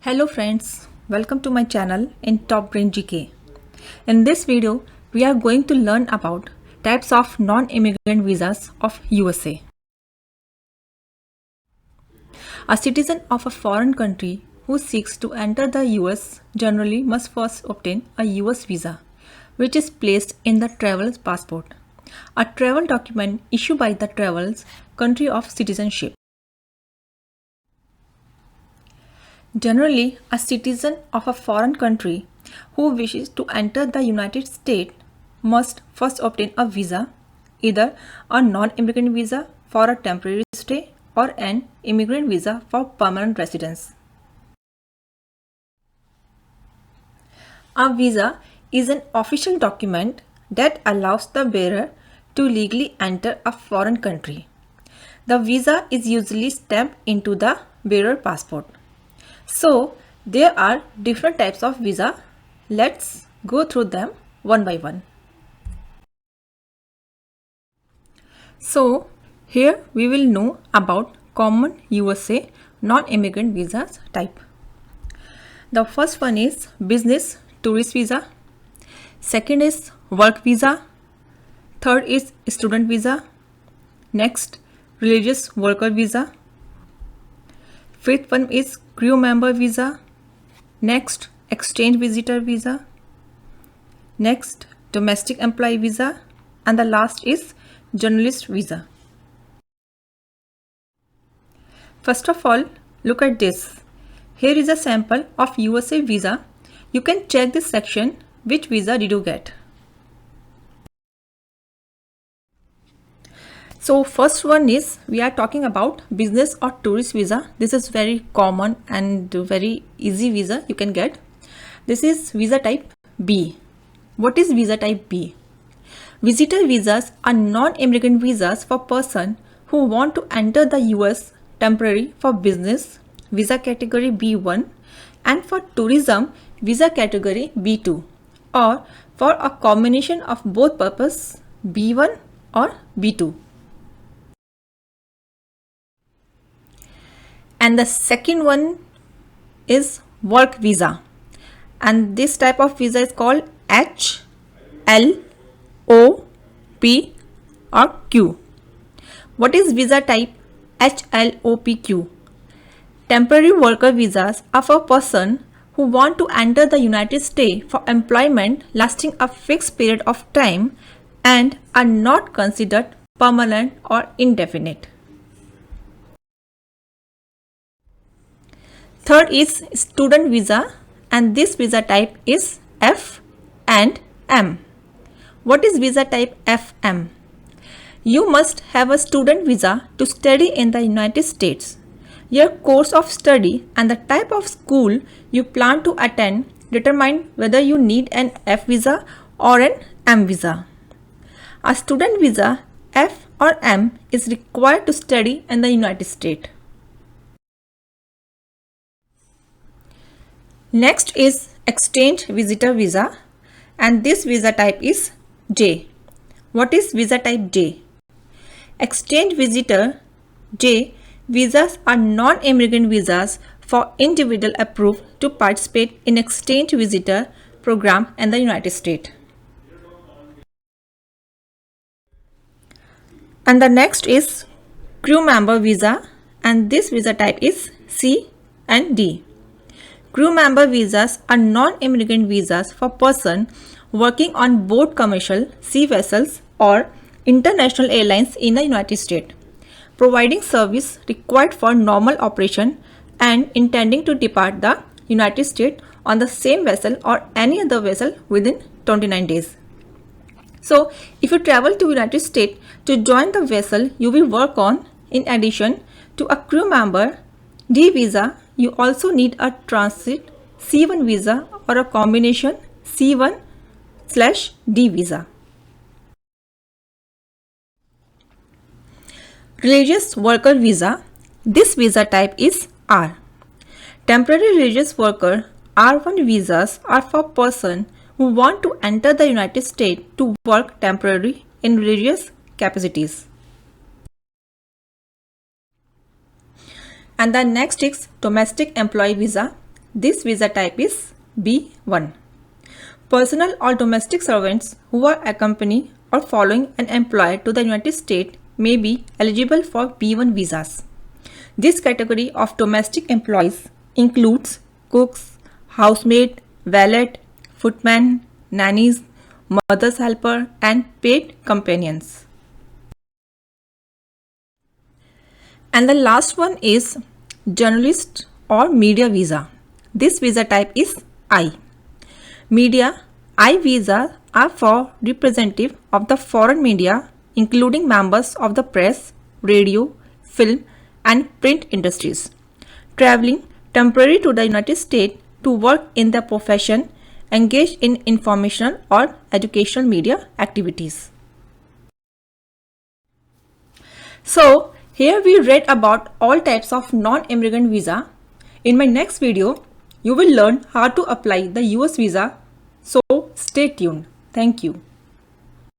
Hello friends, welcome to my channel in Top Brain GK. In this video, we are going to learn about types of non-immigrant visas of USA. A citizen of a foreign country who seeks to enter the US generally must first obtain a US visa, which is placed in the traveler's passport, a travel document issued by the traveler's country of citizenship. Generally, a citizen of a foreign country who wishes to enter the United States must first obtain a visa, either a non-immigrant visa for a temporary stay or an immigrant visa for permanent residence. A visa is an official document that allows the bearer to legally enter a foreign country. The visa is usually stamped into the bearer passport. So, there are different types of visa. Let's go through them one by one. So, here we will know about common USA non-immigrant visas type. The first one is business tourist visa. Second is work visa. Third is student visa. Next, religious worker visa. Fifth one is crew member visa. Next, exchange visitor visa. Next, domestic employee visa. And the last is journalist visa. First of all, look at this. Here is a sample of USA visa. You can check this section. Which visa did you get? So first one is we are talking about business or tourist visa. This is very common and very easy visa you can get. This is visa type B. What is visa type B? Visitor visas are non-immigrant visas for person who want to enter the US temporary for business, visa category B1, and for tourism, visa category B2, or for a combination of both purpose B1 or B2. And the second one is work visa, and this type of visa is called H, L, O, P or Q. What is visa type HLOPQ? Temporary worker visas are for person who want to enter the United States for employment lasting a fixed period of time and are not considered permanent or indefinite. Third is student visa, and this visa type is F and M. What is visa type FM? You must have a student visa to study in the United States. Your course of study and the type of school you plan to attend determine whether you need an F visa or an M visa. A student visa F or M is required to study in the United States. Next is exchange visitor visa, and this visa type is J. What is visa type J? Exchange visitor J visas are non-immigrant visas for individual approved to participate in exchange visitor program in the United States. And the next is crew member visa, and this visa type is C and D. Crew member visas are non-immigrant visas for person working on board commercial sea vessels or international airlines in the United States, providing service required for normal operation and intending to depart the United States on the same vessel or any other vessel within 29 days. So, if you travel to United States to join the vessel you will work on, in addition to a crew member D visa, you also need a transit C1 visa or a combination C1/D visa. Religious worker visa. This visa type is R. Temporary religious worker R1 visas are for person who want to enter the United States to work temporarily in religious capacities. And the next is domestic employee visa. This visa type is B1. Personal or domestic servants who are accompanying or following an employer to the United States may be eligible for B1 visas. This category of domestic employees includes cooks, housemaid, valet, footman, nannies, mother's helper, and paid companions. And the last one is journalist or media visa. This visa type is I. Media I visas are for representative of the foreign media, including members of the press, radio, film, and print industries, traveling temporarily to the United States to work in their profession, engaged in informational or educational media activities. So, here we read about all types of non-immigrant visa. In my next video, you will learn how to apply the US visa. So, stay tuned. Thank you.